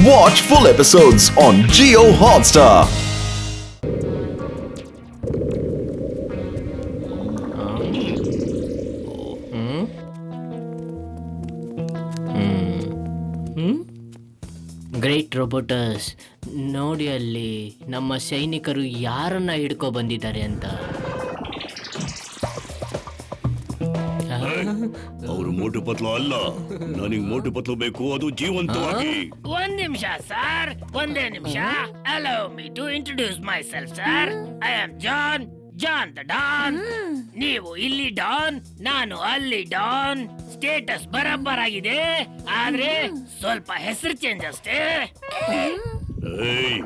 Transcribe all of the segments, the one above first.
Watch full episodes on Jio Hotstar. Great ರೋಬೋಟರ್ಸ್, ನೋಡಿ ಅಲ್ಲಿ ನಮ್ಮ ಸೈನಿಕರು ಯಾರನ್ನ ಹಿಡ್ಕೊ ಬಂದಿದ್ದಾರೆ ಅಂತ. ಅವರು ಮೋಟು ಪತ್ಲು ಅಲ್ಲ, ನನಗೆ ಮೋಟು ಪತ್ಲು ಬೇಕು, ಅದು ಜೀವಂತವಾಗಿ. ಒಂದ್ ನಿಮಿಷ ಸರ್, ಒಂದೇ ನಿಮಿಷ. Allow me to introduce myself sir. I am John the don. ನೀವು ಇಲ್ಲಿ ಡಾನ್, ನಾನು ಅಲ್ಲಿ ಡಾನ್. ಸ್ಟೇಟಸ್ ಬರಬ್ಬರ್ ಆಗಿದೆ, ಆದ್ರೆ ಸ್ವಲ್ಪ ಹೆಸರು ಚೇಂಜ್ ಅಷ್ಟೇ. ಏಯ್,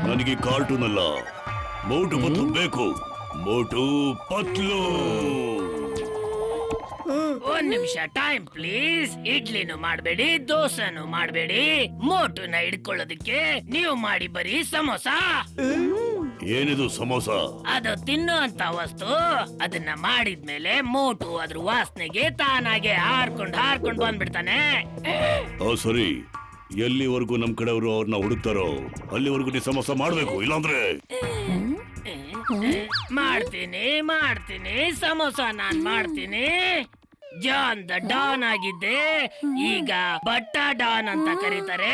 ನನಗೆ ಕಾರ್ಟೂನ್ ಅಲ್ಲ, ಮೋಟು ಪತ್ಲು ಬೇಕು, ಮೋಟು ಪತ್ಲು. ಒಂದ್ ನಿಮಿಷ ಟೈಮ್ ಪ್ಲೀಸ್. ಇಡ್ಲಿನೂ ಮಾಡ್ಬೇಡಿ, ದೋಸೆನೂ ಮಾಡ್ಬೇಡಿ. ಮೋಟುನ ಹಿಡ್ಕೊಳ್ಳೋದಕ್ಕೆ ನೀವು ಮಾಡಿ ಬರೀ ಸಮೋಸ. ಏನಿದು ಸಮೋಸ? ಅದು ತಿನ್ನುವಂತ ವಸ್ತು. ಅದನ್ನ ಮಾಡಿದ್ಮೇಲೆ ಮೋಟು ಅದ್ರ ವಾಸನೆಗೆ ತಾನಾಗೆ ಹಾರ್ಕೊಂಡ್ ಬಂದ್ಬಿಡ್ತಾನೆ. ಸರಿ, ಎಲ್ಲಿವರೆಗೂ ನಮ್ ಕಡೆಯವರು ಅವ್ರನ್ನ ಹುಡುಕ್ತಾರೋ ಅಲ್ಲಿವರೆಗೂ ನೀ ಸಮೋಸ ಮಾಡ್ಬೇಕು, ಇಲ್ಲಾಂದ್ರೆ ಮಾಡ್ತೀನಿ ಸಮೋಸ ನಾನ್ ಮಾಡ್ತೀನಿ. ಜಾನ್ ದ ಡಾನ್ ಆಗಿದ್ದೆ, ಈಗ ಬಟ್ಟ ಡಾನ್ ಅಂತ ಕರೀತಾರೆ.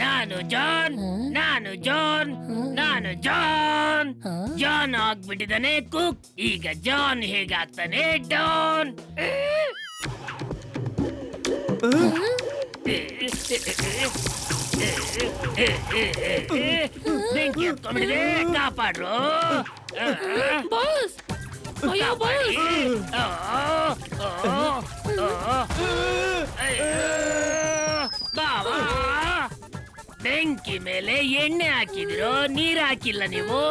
ನಾನು ಜಾನ್ ಆಗ್ಬಿಟ್ಟಿದ್ದಾನೆ ಕುಕ್. ಈಗ ಜಾನ್ ಹೇಗಾಗ್ತಾನೆ ಡಾನ್. ಬೆಂಕಿ ಹತ್ಕೊಂಡ್ಬಿಟ್ಟಿದೆ, ಕಾಪಾಡ್ರು. ಬಾವಾ, ಬೆಂಕಿ ಮೇಲೆ ಎಣ್ಣೆ ಹಾಕಿದಿರೋ, ನೀರ್ ಹಾಕಿಲ್ಲ ನೀವು.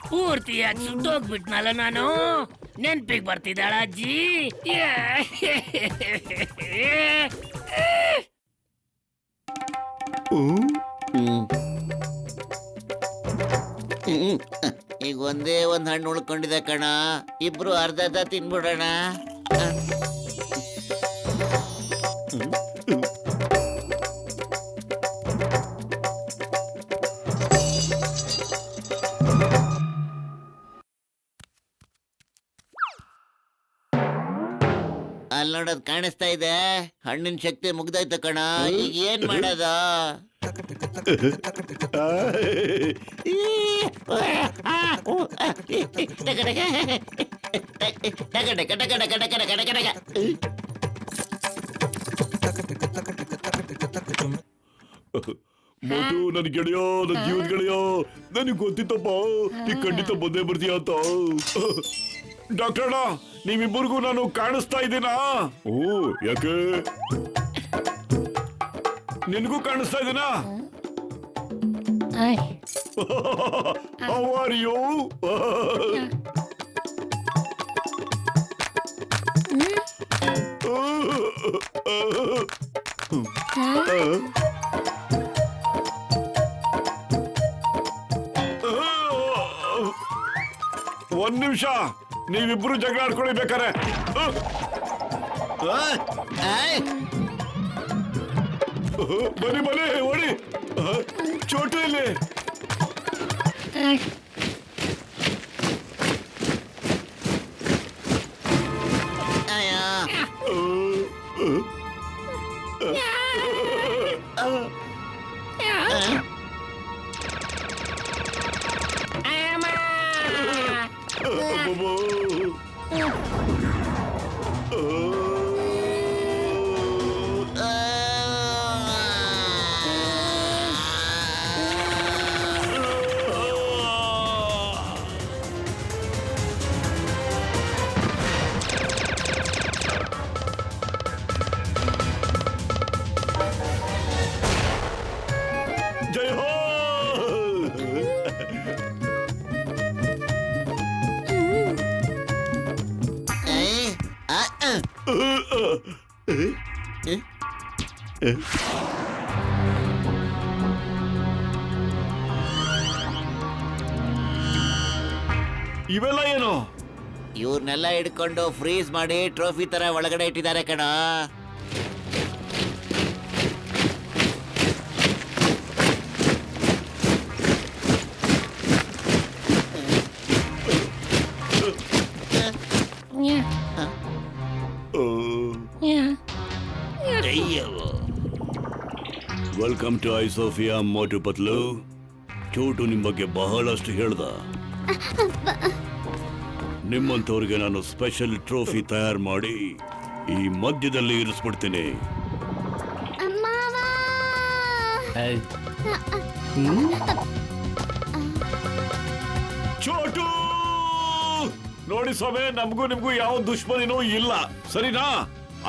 ಪೂರ್ತಿಯಾಗಿ ಸುಟ್ಟೋಗ್ಬಿಟ್ನಲ್ಲ ನಾನು. ನೆನ್ಪಿಗೆ ಬರ್ತಿದ್ದಾಳ ಅಜ್ಜಿ? ಈಗ ಒಂದೇ ಒಂದ್ ಹಣ್ಣು ಉಳ್ಕೊಂಡಿದೆ ಕಣ, ಇಬ್ರು ಅರ್ಧ ತಿನ್ಬಿಡೋಣ. ಅಲ್ಲಿ ನೋಡೋದ್ ಕಾಣಿಸ್ತಾ ಇದೆ, ಹಣ್ಣಿನ ಶಕ್ತಿ ಮುಗ್ದೋಯ್ತು ಕಣ. ಈಗ ಏನ್ ಮಾಡೋದ? ಮೋಟು, ನನ್ ಗೆಳೆಯೋ, ನನ್ ಜೀವದ ಗೆಳೆಯೋ, ನನಗೆ ಗೊತ್ತಿತ್ತಪ್ಪ ನೀ ಖಂಡಿತ ಬಂದೇ ಬರ್ತೀಯ ಅಂತ. ಡಾಕ್ಟರ್ ಅಣ್ಣ, ನೀವಿಬ್ಬರಿಗೂ ನಾನು ಕಾಣಿಸ್ತಾ ಇದ್ದೀನಾ? ಓ, ಯಾಕೆ ನಿನಗೂ ಕಾಣಿಸ್ತಾ ಇದ್ದೀನಾ? How are you? ಒಂದ್ ನಿಮಿಷ, ನೀವಿಬ್ರು ಜಗಳ ಆಡ್ಕೊಳ್ಳಿ ಬೇಕಾರೆ. ಬನ್ನಿ ಓಡಿ. ಚೋಟು ಇಲ್ಲಿ. ಜೈ ಹೋ. ಇವೆಲ್ಲ ಏನು? ಇವ್ರನ್ನೆಲ್ಲ ಹಿಡ್ಕೊಂಡು ಫ್ರೀಸ್ ಮಾಡಿ ಟ್ರೋಫಿ ತರ ಒಳಗಡೆ ಇಟ್ಟಿದ್ದಾರೆ ಕಣ. ವೆಲ್ಕಮ್ ಟು ಐಸೋಫಿಯಾ ಮೋಟು ಪತ್ಲು. ಚೋಟು ನಿಮ್ ಬಗ್ಗೆ ಬಹಳಷ್ಟು ಹೇಳ್ದ. ನಿಮ್ಮಂತವ್ರಿಗೆ ನಾನು ಸ್ಪೆಷಲ್ ಟ್ರೋಫಿ ತಯಾರು ಮಾಡಿ ಈ ಮಧ್ಯದಲ್ಲಿ ಇರಿಸ್ಬಿಡ್ತೀನಿ. ಚೋಟು ನೋಡಿ ಸ್ವಾಮಿ, ನಮಗೂ ನಿಮ್ಗೂ ಯಾವ ದುಶ್ಮನಿನೂ ಇಲ್ಲ, ಸರಿನಾ?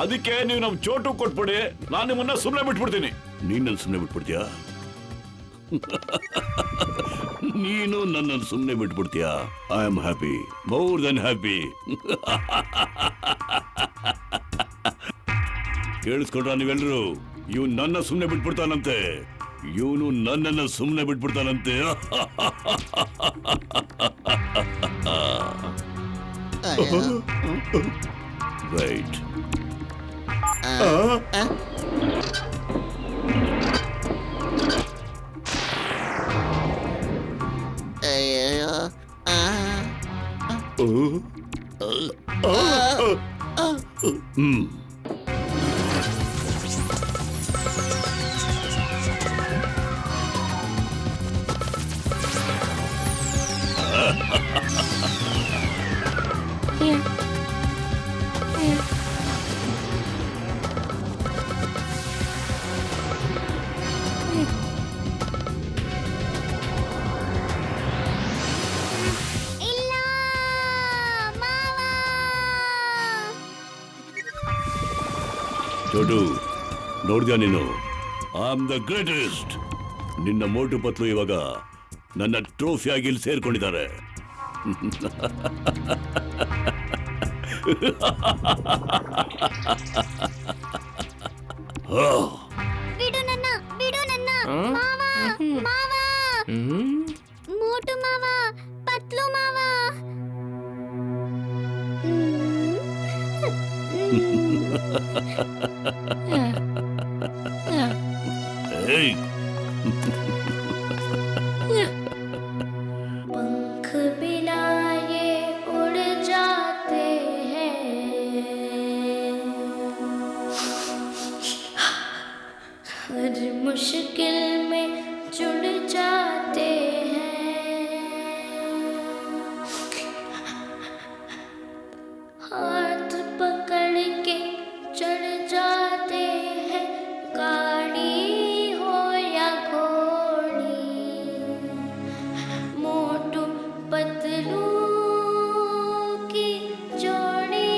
ಅದಕ್ಕೆ ನೀವು ನಮ್ ಚೋಟು ಕೊಟ್ಬಿಡಿ, ನಾನು ನಿಮ್ಮನ್ನ ಸುಮ್ಮನೆ ಬಿಟ್ಬಿಡ್ತೀನಿ. ನೀನ್ ಸುಮ್ಮನೆ ಬಿಟ್ಬಿಡ್ತೀಯಾ? ನೀನು ನನ್ನನ್ನು ಸುಮ್ಮನೆ ಬಿಟ್ಬಿಡ್ತೀಯಾ? I am happy, more than happy. ಕೇಳಿಸ್ಕೊಂಡ್ರ ನೀವೆಲ್ಲರೂ? ಇವ್ನು ನನ್ನ ಸುಮ್ಮನೆ ಬಿಟ್ಬಿಡ್ತಾನಂತೆ, ಇವನು ನನ್ನನ್ನು ಸುಮ್ಮನೆ ಬಿಟ್ಬಿಡ್ತಾನಂತೆ. ರೈಟ್. ಅಯ್ಯೋ, ಚೋಟು, ನೋಡ್ದ್ಯಾ ನೀನು? I am the greatest. ನಿನ್ನ ಮೋಟು ಪತ್ಲು ಇವಾಗ ನನ್ನ ಟ್ರೋಫಿ ಆಗಿ ಇಲ್ಲಿ ಸೇರ್ಕೊಂಡಿದ್ದಾರೆ. ಮೋಟು ಮಾವ, ಪತ್ಲು ಮಾವ. Hey! पंख बिना ये उड़ जाते हैं, हर मुश्किल में जुड़ जाते हैं, हाथ पकड़ के चढ़ जाते हैं, गाड़ी हो या घोड़ी, मोटू पतलू की जोड़ी,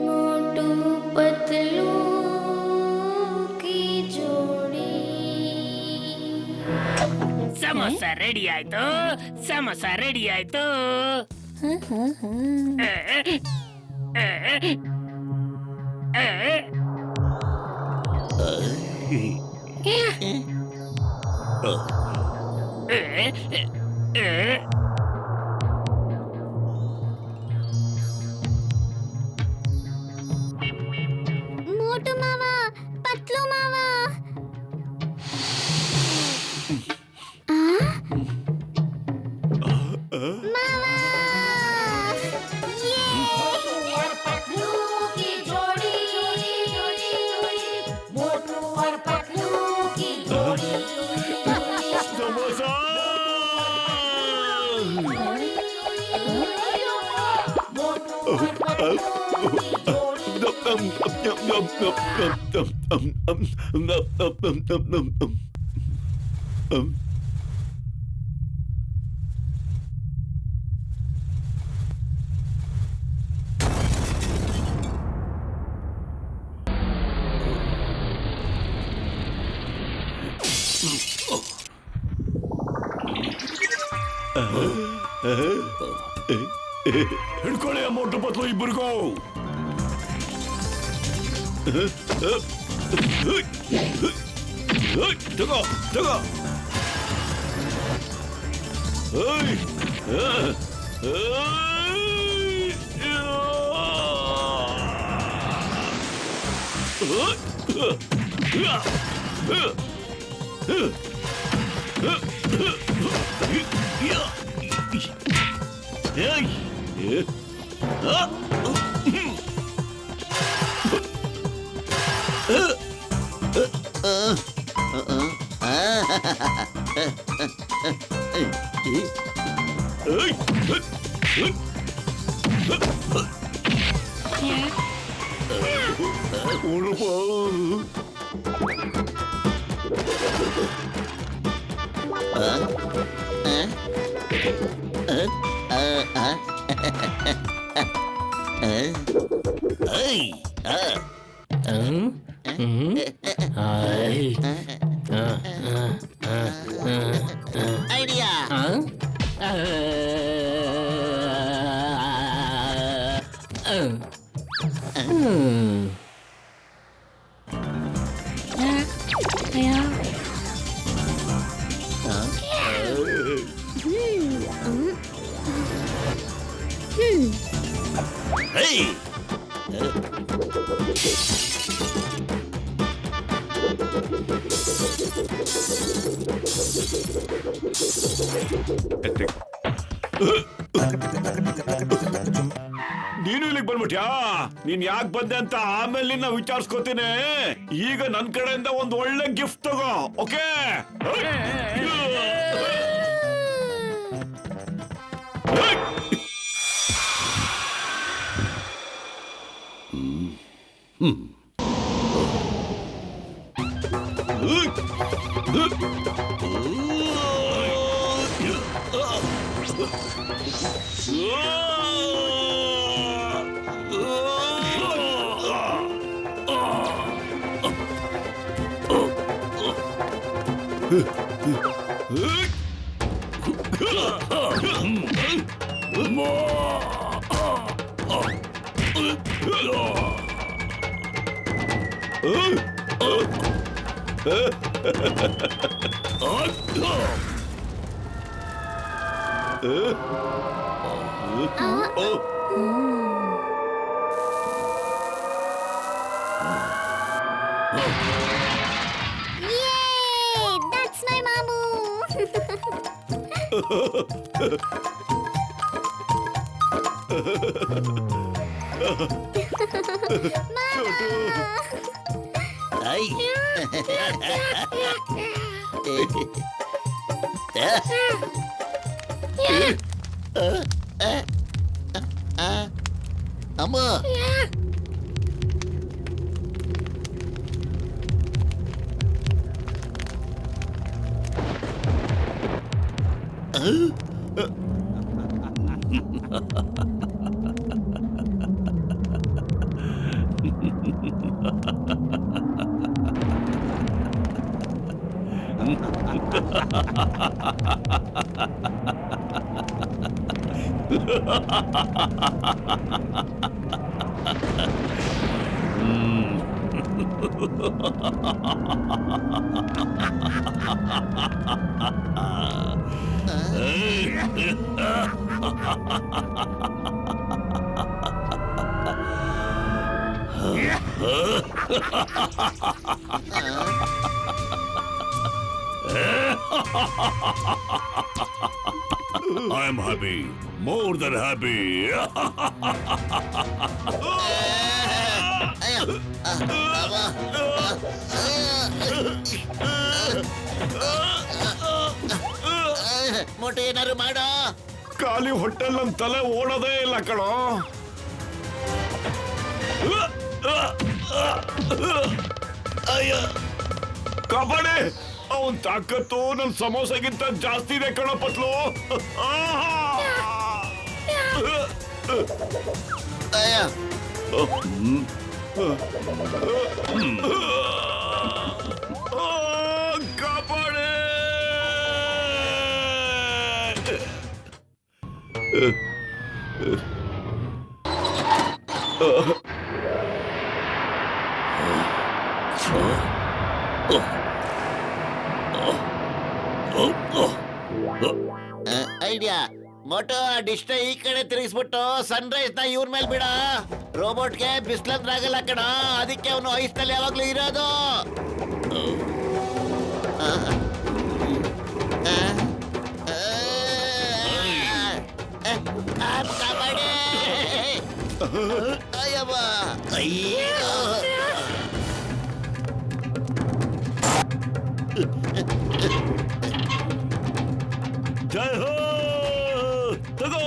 मोटू पतलू की जोड़ी. ಸಮೋಸ ರೆಡಿ ಆಯ್ತು, ಸಮೋಸ ರೆಡಿ ಆಯ್ತು. मोटू मावा, पतलू मावा. मावा, ये और पतलू की जोड़ी, मोटू और पतलू की जोड़ी. ಸಮೋಸ! मोटू और पतलू की जोड़ी. ಹಿಡ್ಕೊಳ್ಳಿ ಮೋಟು ಪತ್ಲು ಇಬ್ಬರಿಗೂ. ತಗೋ ತಗೋ. ಏಯ್! ಐಡಿಯಾ. ನೀನು ಇಲ್ಲಿಗೆ ಬಂದ್ಬಿಟ್ಯಾ? ನೀನ್ ಯಾಕೆ ಬಂದೆ ಅಂತ ಆಮೇಲೆ ನಿನ್ನ ವಿಚಾರಿಸ್ಕೋತೀನಿ. ಈಗ ನನ್ ಕಡೆಯಿಂದ ಒಂದು ಒಳ್ಳೆ ಗಿಫ್ಟ್ ತಗೋ, okay? Yay! That's my mamu. I. ಅಮ್ಮ. I'm happy, more than happy. ಮೊಟ್ಟೆ ಏನಾರು ಮಾಡೋ. ಖಾಲಿ ಹೊಟ್ಟೆಲ್ ನನ್ ತಲೆ ಓಡೋದೇ ಇಲ್ಲ ಕಣೋ. ಅಯ್ಯ ಕಬಡ್ಡಿ, ಅವನ್ ತಾಕತ್ತು ನನ್ ಸಮೋಸಗಿಂತ ಜಾಸ್ತಿ ಇದೆ ಕಣೋ ಪತ್ಲು. ಅಯ್ಯ. ಕಬಡ್ಡಿ. ಐಡಿಯಾ ಮೋಟೋ ಡಿಶ್ ನ ಈ ಕಡೆ ತಿರುಗಿಸ್ಬಿಟ್ಟು ಸನ್ರೈಸ್ ನ ಇವ್ರ ಮೇಲೆ ಬಿಡ. ರೋಬೋಟ್ಗೆ ಬಿಸ್ಲಂದ್ರೆ ಆಗಲ್ಲ ಕಣ, ಅದಕ್ಕೆ ಅವನು ಐಸ್ನಲ್ಲಿ ಯಾವಾಗ್ಲೂ ಇರೋದು. ಕಾಪಾಡಿ. ಅಯ್ಯವ್ವ. ಅಯ್ಯೋ. ಜೈ ಹೋ ತಗೋ.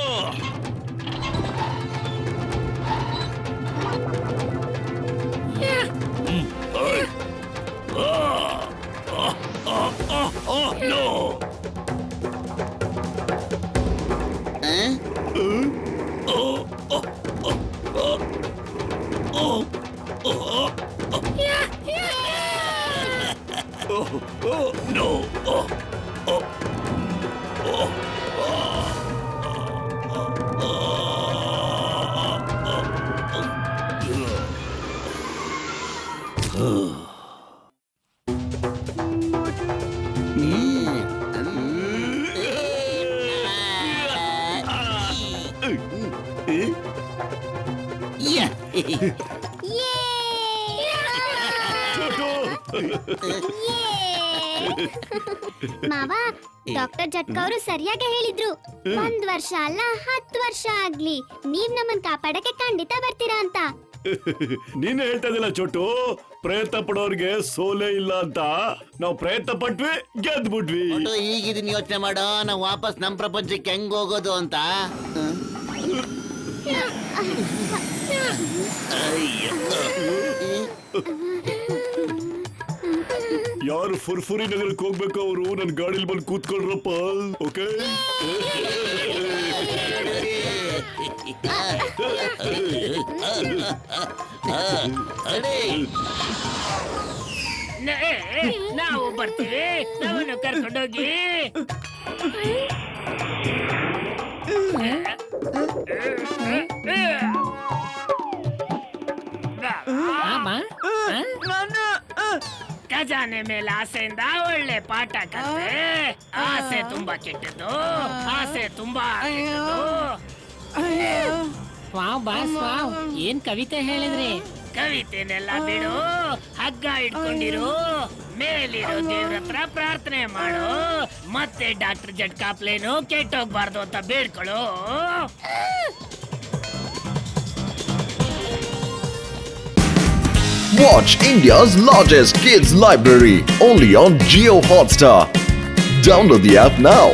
ಮಾವ, ಡಾಕ್ಟರ್ ಜಟ್ಕ ಅವರು ಸರಿಯಾಗಿ ಹೇಳಿದ್ರು. 1 ವರ್ಷ ಅಲ್ಲ 10 ವರ್ಷ ಆಗ್ಲಿ, ನೀವ್ ನಮ್ಮನ್ ಕಾಪಾಡಕ್ಕೆ ಖಂಡಿತ ಬರ್ತೀರಾ ಅಂತ. ನೀನ್ ಹೇಳ್ತಾ ಇದ್ದಿಲ್ಲ ಚೋಟು, ಪ್ರಯತ್ನ ಪಡೋರ್ಗೆ ಸೋಲೇ ಇಲ್ಲ ಅಂತ. ನಾವು ಪ್ರಯತ್ನ ಪಟ್ವಿ, ಗೆದ್ಬಿಟ್ವಿ. ಮೋಟು, ಈಗ ಇದನ್ನ ಯೋಚನೆ ಮಾಡೋ, ನಾವು ವಾಪಸ್ ನಮ್ ಪ್ರಪಂಚಕ್ಕೆ ಹೆಂಗ್ ಹೋಗೋದು ಅಂತ. ಯಾರು ಫುರ್ಫುರಿ ನಗರಕ್ಕೆ ಹೋಗ್ಬೇಕು ಅವರು ನನ್ ಗಾಡಿಲಿ ಬಂದು ಕೂತ್ಕೊಳ್ರಪ್ಪ. ಓಕೆ, ನಾವು ಬರ್ತೀವಿ, ನಾವನ್ನು ಕರ್ಕೊಂಡೋಗಿ. ಖಜಾನೆ ಮೇಲೆ ಆಸೆಯಿಂದ ಒಳ್ಳೆ ಪಾಠ ಕಲಿತೆ. ಆಸೆ ತುಂಬಾ ಕೆಟ್ಟದ್ದು, ಆಸೆ ತುಂಬಾ ಕೆಟ್ಟದ್ದು. ವಾವ್ ಬಾಸ್ ವಾವ್, ಏನ್ ಕವಿತೆ ಹೇಳಿದ್ರಿ. ಕವಿತೆನೆಲ್ಲ ಬಿಡು, ಹಗ್ಗ ಇಟ್ಕೊಂಡಿರು, ಮೇಲಿರೋ ದೇವ್ರ ಹತ್ರ ಪ್ರಾರ್ಥನೆ ಮಾಡು, ಮತ್ತೆ ಡಾಕ್ಟರ್ ಜಟ್ಕಾ ಪ್ಲೇನು ಕೆಟ್ಟೋಗ್ಬಾರ್ದು ಅಂತ ಬೇಡ್ಕೊಳ್ಳು. Watch India's largest kids library only on Jio Hotstar. Download the app now.